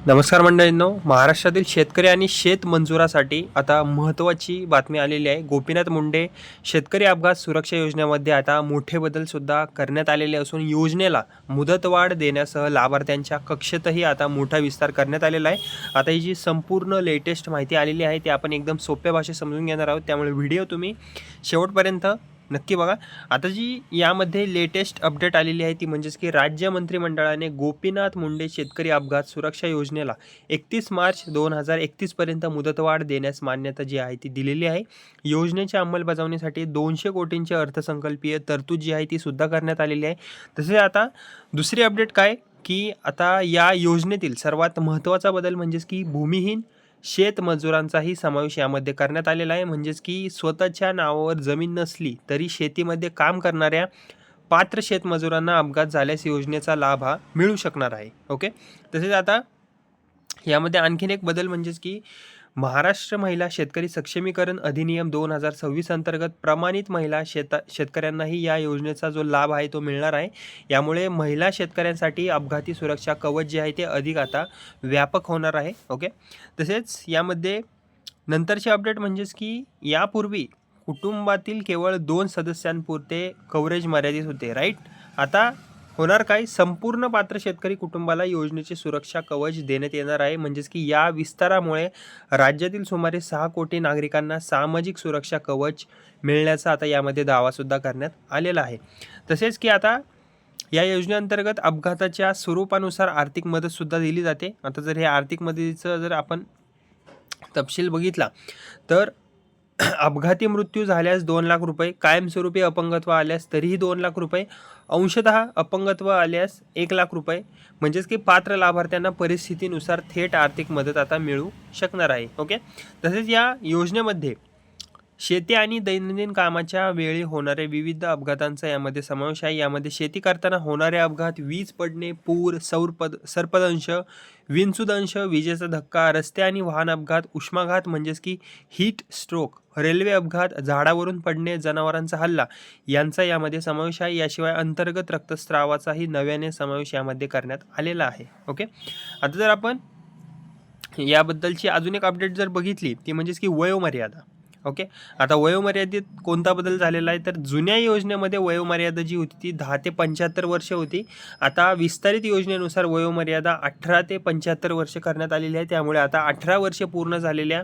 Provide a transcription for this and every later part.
नमस्कार मंडळींनो, महाराष्ट्रातील शेतकरी आणि शेतमजुरासाठी आता महत्त्वाची बातमी आलेली आहे. गोपीनाथ मुंडे शेतकरी अपघात सुरक्षा योजनेमध्ये आता मोठे बदलसुद्धा करण्यात आलेले असून योजनेला मुदतवाढ देण्यासह लाभार्थ्यांच्या कक्षेतही आता मोठा विस्तार करण्यात आलेला आहे. आता ही जी संपूर्ण लेटेस्ट माहिती आलेली आहे ती आपण एकदम सोप्या भाषेत समजून घेणार आहोत, त्यामुळे व्हिडिओ तुम्ही शेवटपर्यंत नक्की बघा. आता जी यामध्ये लेटेस्ट अपडेट आलेली आहे ती म्हणजेच की राज्य मंत्रिमंडळाने गोपीनाथ मुंडे शेतकरी अपघात सुरक्षा योजनेला 31 मार्च 2031 पर्यंत मुदतवाढ देण्यास मान्यता जी आहे ती दिलेली आहे. योजनेच्या अंमलबजावणीसाठी 200 कोटींची अर्थसंकल्पीय तरतूद जी आहे ती सुद्धा करण्यात आलेली आहे. तसेच आता दुसरी अपडेट काय की आता या योजनेतील सर्वात महत्त्वाचा बदल म्हणजेच की भूमिहीन शेतमजुरांचाही समावेश यामध्ये करण्यात आलेला आहे. म्हणजेच की स्वतःच्या नावावर जमीन नसली तरी शेतीमध्ये काम करणाऱ्या पात्र शेतमजुरांना अपघात झाल्यास योजनेचा लाभ हा मिळू शकणार आहे. ओके, तसेच आता यामध्ये आणखीन एक बदल म्हणजेच की महाराष्ट्र महिला शेतकरी सक्षमीकरण अधिनियम 2026 अंतर्गत प्रमाणित महिला शेतकऱ्यांनाही या योजनेचा जो लाभ आहे तो मिळणार आहे. यामुळे महिला शेतकऱ्यांसाठी अपघाती सुरक्षा कवच जे आहे ते अधिक आता व्यापक होणार आहे. ओके, तसेच यामध्ये नंतरचे अपडेट म्हणजेच की यापूर्वी कुटुंबातील केवळ 2 सदस्यांपुरते कव्हरेज मर्यादित होते, राईट. आता होणार काय, संपूर्ण पात्र शेतकरी कुटुंबाला योजनेचे सुरक्षा कवच देण्यात येणार आहे. म्हणजेच की या विस्तारामुळे राज्यातील सुमारे 6 कोटी नागरिकांना सामाजिक सुरक्षा कवच मिळण्याचा आता यामध्ये दावासुद्धा करण्यात आलेला आहे. तसेच की आता या योजनेअंतर्गत अपघाताच्या स्वरूपानुसार आर्थिक मदतसुद्धा दिली जाते. आता जर हे आर्थिक मदतीचं जर आपण तपशील बघितला तर अपघाती मृत्यू झाल्यास 2 लाख रुपये, कायमस्वरूपी अपंगत्व आल्यास तरीही 2 लाख रुपये, अंशतः अपंगत्व आल्यास 1 लाख रुपये. म्हणजेच की पात्र लाभार्थ्यांना परिस्थितीनुसार थेट आर्थिक मदत आता मिळू शकणार आहे. ओके, तसेच या योजनेमध्ये शेती आणि दैनंदिन कामाच्या वेळी होणारे विविध अपघातांचा यामध्ये समावेश आहे. यामध्ये शेती करताना होणारे अपघात, वीज पडणे, पूर, सर्पदंश, विंचूदंश, विजेचा धक्का, रस्ते आणि वाहन अपघात, उष्माघात म्हणजेच की हीट स्ट्रोक, रेल्वे अपघात, झाडावरून पडणे, जनावरांचा हल्ला यांचा यामध्ये समावेश आहे. याशिवाय अंतर्गत रक्तस्रावाचाही नव्याने समावेश यामध्ये करण्यात आलेला आहे. ओके, आता जर आपण याबद्दलची अजून एक अपडेट जर बघितली ती म्हणजेच की वयोमर्यादा. ओके, आता वयोमर्यादेत कोणता बदल झालेला आहे तर जुन्या योजनेमध्ये वयोमर्यादा जी होती ती 10 ते 75 वर्ष होती. आता विस्तारित योजनेनुसार वयोमर्यादा 18 ते 75 वर्ष करण्यात आलेली आहे. त्यामुळे आता 18 वर्षे पूर्ण झालेल्या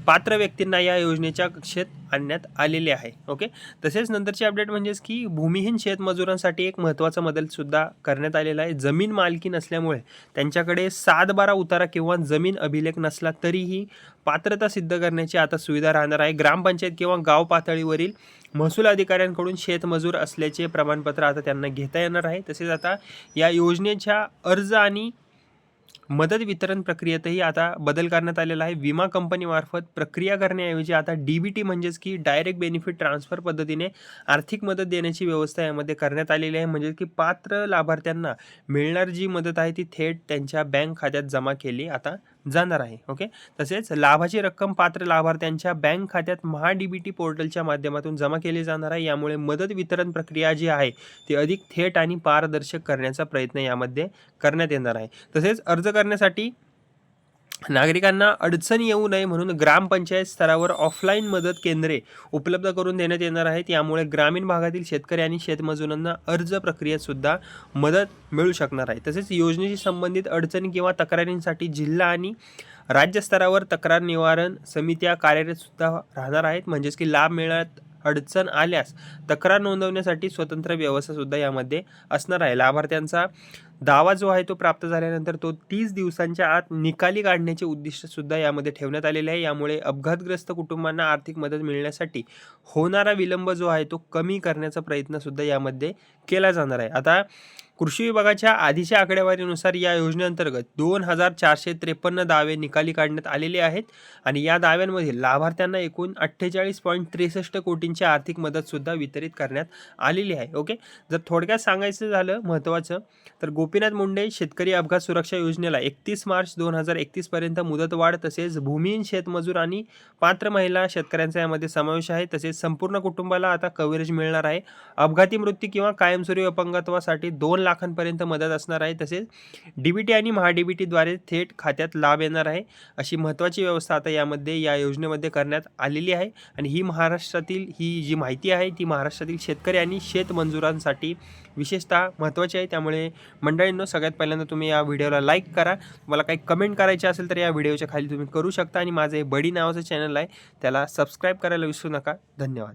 पात्र व्यक्तींना या योजनेच्या कक्षेत आणण्यात आलेले आहे. ओके, तसेच नंतरची अपडेट म्हणजेच की भूमिहीन शेतमजुरांसाठी एक महत्त्वाचा बदलसुद्धा करण्यात आलेला आहे. जमीन मालकी नसल्यामुळे त्यांच्याकडे 7/12 उतारा किंवा जमीन अभिलेख नसला तरीही पात्रता सिद्ध करण्याची आता सुविधा राहणार आहे. ग्रामपंचायत किंवा गाव पातळीवरील महसूल अधिकाऱ्यांकडून शेतमजूर असल्याचे प्रमाणपत्र आता त्यांना घेता येणार आहे. तसेच आता या योजनेच्या अर्ज आणि मदत वितरण प्रक्रियेतही आता बदल करण्यात आलेला आहे. विमा कंपनीमार्फत प्रक्रिया करण्याऐवजी आता DBT म्हणजेच की डायरेक्ट बेनिफिट ट्रान्सफर पद्धतीने आर्थिक मदत देण्याची व्यवस्था यामध्ये करण्यात आलेली आहे. म्हणजे की पात्र लाभार्थ्यांना मिळणार जी मदत आहे ती थेट त्यांच्या बँक खात्यात जमा केली आता जाणार आहे. ओके, तसेच लाभाची रक्कम पात्र लाभार्थ्यांच्या बँक खात्यात DBT पोर्टलच्या माध्यमातून जमा केली जाणार आहे. यामुळे मदत वितरण प्रक्रिया जी आहे ती अधिक थेट आणि पारदर्शक करण्याचा प्रयत्न यामध्ये करण्यात येणार आहे. तसेच अर्ज करण्यासाठी नागरिकांना अडचण येऊ नये म्हणून ग्रामपंचायत स्तरावर ऑफलाईन मदत केंद्रे उपलब्ध करून देण्यात येणार आहेत. यामुळे ग्रामीण भागातील शेतकरी आणि शेतमजुरांना अर्ज प्रक्रियेत सुद्धा मदत मिळू शकणार आहे. तसेच योजनेशी संबंधित अडचणी किंवा तक्रारींसाठी जिल्हा आणि राज्य स्तरावर तक्रार निवारण समित्या कार्यरत सुद्धा राहणार आहेत. म्हणजेच की लाभ मिळत अडचण आल्यास तक्रार नोंदवण्यासाठी स्वतंत्र व्यवस्था सुद्धा यामध्ये असणार आहे. लाभार्थ्यांचा दावा जो आहे तो प्राप्त झाल्यानंतर तो 30 दिवसांच्या आत निकाली काढण्याचे उद्दिष्ट सुद्धा यामध्ये ठेवण्यात आलेले आहे. यामुळे अपघातग्रस्त कुटुंबांना आर्थिक मदत मिळण्यासाठी होणारा विलंब जो आहे तो कमी करण्याचा प्रयत्न सुद्धा यामध्ये केला जाणार आहे. आता कृषी विभागाच्या आधीच्या आकडेवारीनुसार या योजनेअंतर्गत 2453 दावे निकाली काढण्यात आलेले आहेत आणि या दाव्यांमध्ये लाभार्थ्यांना एकूण 48.63 कोटींची आर्थिक मदत सुद्धा वितरित करण्यात आलेली आहे. ओके, जर थोडक्यात सांगायचं झालं महत्त्वाचं तर गोपीनाथ मुंडे शेतकरी अपघात सुरक्षा योजनेला 31 मार्च 2031 पर्यंत मुदतवाढ, तसेच भूमिहीन शेतमजूर आणि पात्र महिला शेतकऱ्यांचा यामध्ये समावेश आहे. तसेच संपूर्ण कुटुंबाला आता कव्हरेज मिळणार आहे. अपघाती मृत्यू किंवा कायमस्वरूपी अपंगत्वासाठी 2 लाखांपर्यंत मदत असणार आहे. तसेच डीबीटी आणि महाडीबीटीद्वारे थेट खात्यात लाभ येणार आहे. अशी महत्त्वाची व्यवस्था आता या योजनेमध्ये करण्यात आलेली आहे. आणि ही जी माहिती आहे ती महाराष्ट्रातील शेतकरी आणि शेतमजुरांसाठी विशेषतः महत्त्वाची आहे. त्यामुळे मंडळींनो, सगळ्यात पहिल्यांदा तुम्ही या व्हिडिओला लाईक करा. तुम्हाला काही कमेंट करायचे असेल तर या व्हिडिओच्या खाली तुम्ही करू शकता. आणि माझं हे बडी नावाचं चॅनल आहे, त्याला सबस्क्राईब करायला विसरू नका. धन्यवाद.